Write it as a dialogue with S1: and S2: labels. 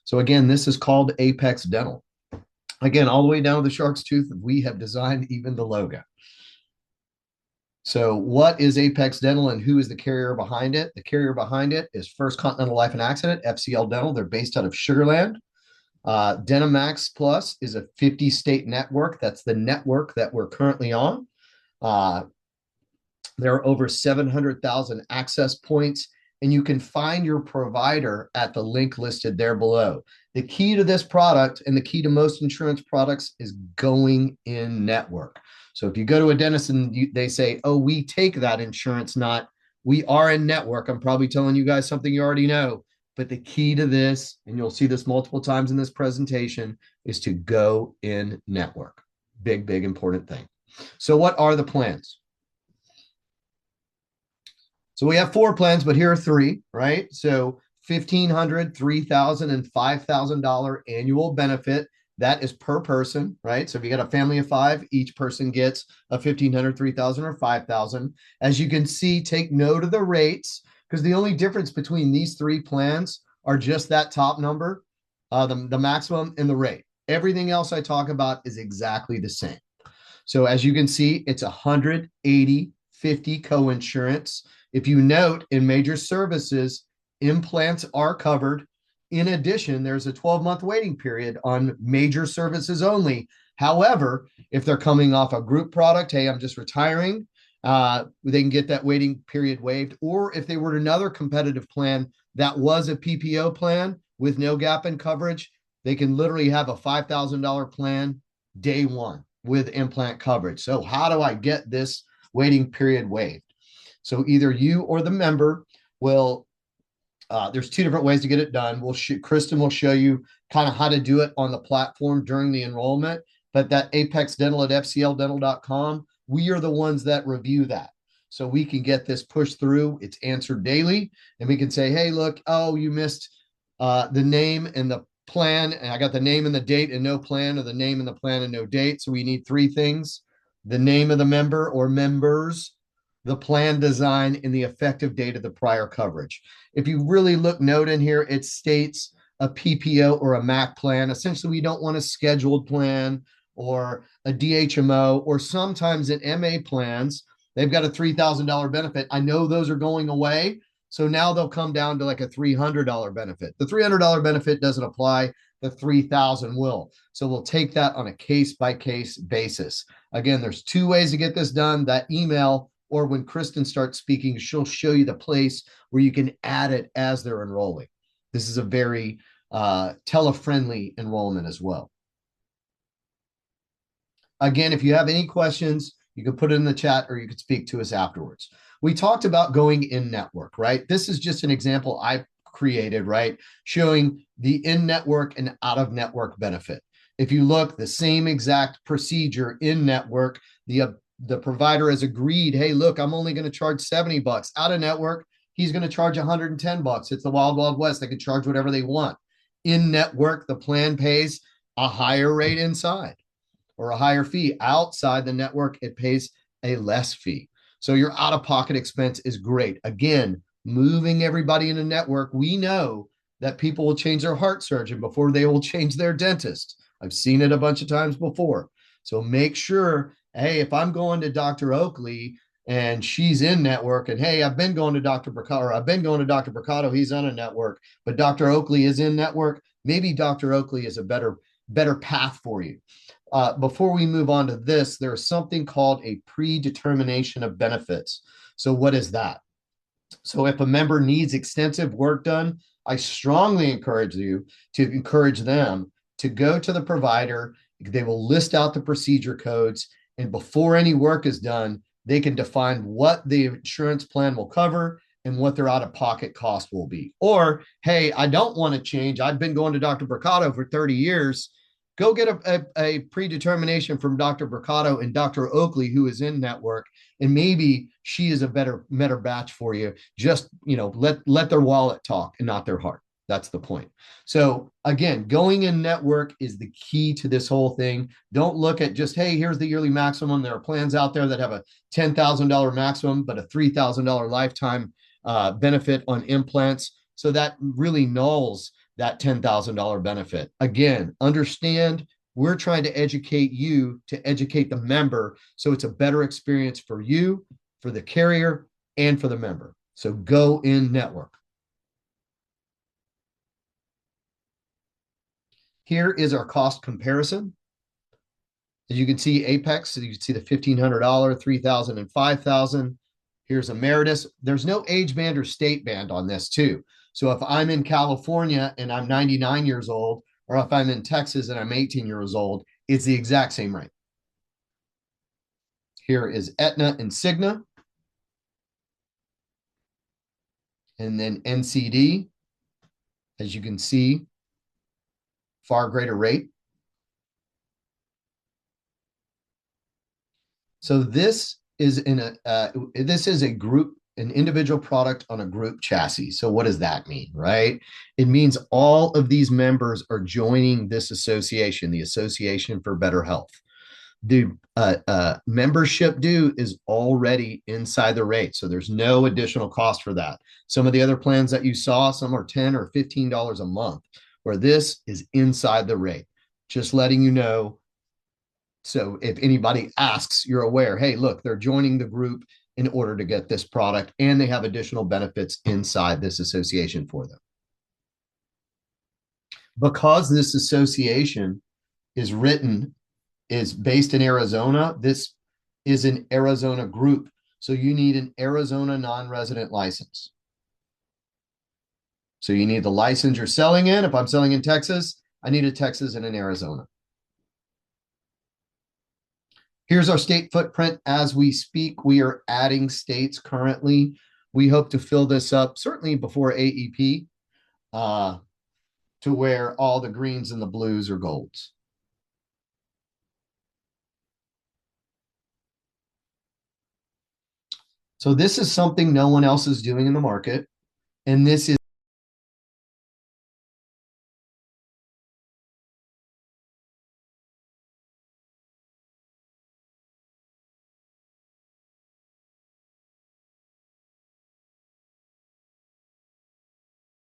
S1: So again, this is called Apex Dental. Again, all the way down to the shark's tooth, we have designed even the logo. So what is Apex Dental and who is the carrier behind it? The carrier behind it is First Continental Life and Accident, FCL Dental. They're based out of Sugar Land. Dentamax Plus is a 50-state network. That's the network that we're currently on. Uh, there are over 700,000 access points, and you can find your provider at the link listed there below. The key to this product and the key to most insurance products is going in network. So if you go to a dentist and they say, oh, we take that insurance, not we are in network, I'm probably telling you guys something you already know. But the key to this, and you'll see this multiple times in this presentation, is to go in network. Big, big, important thing. So what are the plans? So we have 4 plans, but here are 3, right? So $1,500, $3,000, and $5,000 annual benefit. That is per person, right? So if you got a family of 5, each person gets a $1,500, $3,000, or $5,000. As you can see, take note of the rates, because the only difference between these 3 plans are just that top number, the maximum and the rate. Everything else I talk about is exactly the same. So as you can see, it's 180/50 co-insurance. If you note, in major services, implants are covered. In addition, there's a 12-month waiting period on major services only. However, if they're coming off a group product, hey, I'm just retiring, they can get that waiting period waived. Or if they were another competitive plan that was a PPO plan with no gap in coverage, they can literally have a $5,000 plan day one with implant coverage. So how do I get this waiting period waived? So either you or the member will, there's 2 different ways to get it done. Kristen will show you kind of how to do it on the platform during the enrollment, but that Apex Dental at fcldental.com, we are the ones that review that. So we can get this pushed through. It's answered daily, and we can say, hey, look, oh, you missed the name and the plan, and I got the name and the date and no plan, or the name and the plan and no date. So we need 3 things: the name of the member or members, the plan design, and the effective date of the prior coverage. If you really note in here, it states a PPO or a MAC plan. Essentially, we don't want a scheduled plan or a DHMO, or sometimes in MA plans, they've got a $3,000 benefit. I know those are going away. So now they'll come down to like a $300 benefit. The $300 benefit doesn't apply. The $3,000 will. So we'll take that on a case-by-case basis. Again, there's 2 ways to get this done. That email, or when Kristen starts speaking, she'll show you the place where you can add it as they're enrolling. This is a very tele-friendly enrollment as well. Again, if you have any questions, you can put it in the chat or you could speak to us afterwards. We talked about going in network, right? This is just an example I created, right? Showing the in-network and out-of-network benefit. If you look, the same exact procedure in network, the provider has agreed, hey, look, I'm only going to charge $70. Out of network, he's going to charge $110. It's the Wild Wild West. They can charge whatever they want. In network, the plan pays a higher rate inside, or a higher fee. Outside the network, it pays a less fee. So your out-of-pocket expense is great. Again, moving everybody in a network, we know that people will change their heart surgeon before they will change their dentist. I've seen it a bunch of times before. So make sure, hey, if I'm going to Dr. Oakley and she's in network, and hey, I've been going to Dr. Bricado, he's on a network, but Dr. Oakley is in network, maybe Dr. Oakley is a better path for you. Before we move on to this, there's something called a predetermination of benefits. So what is that? So if a member needs extensive work done, I strongly encourage you to encourage them to go to the provider. They will list out the procedure codes, and before any work is done, they can define what the insurance plan will cover and what their out-of-pocket cost will be. Or, hey, I don't want to change. I've been going to Dr. Bricado for 30 years. Go get a predetermination from Dr. Bricado and Dr. Oakley, who is in network, and maybe she is a better batch for you. Just, let their wallet talk and not their heart. That's the point. So again, going in network is the key to this whole thing. Don't look at just, hey, here's the yearly maximum. There are plans out there that have a $10,000 maximum, but a $3,000 lifetime benefit on implants. So that really nulls that $10,000 benefit. Again, understand we're trying to educate you to educate the member so it's a better experience for you, for the carrier, and for the member. So go in network. Here is our cost comparison. As you can see, Apex, so you can see the $1,500, 3,000, and 5,000. Here's Emeritus. There's no age band or state band on this too. So if I'm in California and I'm 99 years old, or if I'm in Texas and I'm 18 years old, it's the exact same rate. Here is Aetna and Cigna. And then NCD, as you can see, far greater rate. So this is a group, an individual product on a group chassis. So what does that mean, right? It means all of these members are joining this association, the Association for Better Health. The membership due is already inside the rate, so there's no additional cost for that. Some of the other plans that you saw, some are $10 or $15 a month, where this is inside the rate. Just letting you know. So if anybody asks, you're aware, hey, look, they're joining the group in order to get this product, and they have additional benefits inside this association for them. Because this association is based in Arizona, this is an Arizona group. So you need an Arizona non-resident license. So you need the license you're selling in. If I'm selling in Texas, I need a Texas and an Arizona. Here's our state footprint as we speak. We are adding states currently. We hope to fill this up certainly before AEP to where all the greens and the blues are golds. So this is something no one else is doing in the market. And this is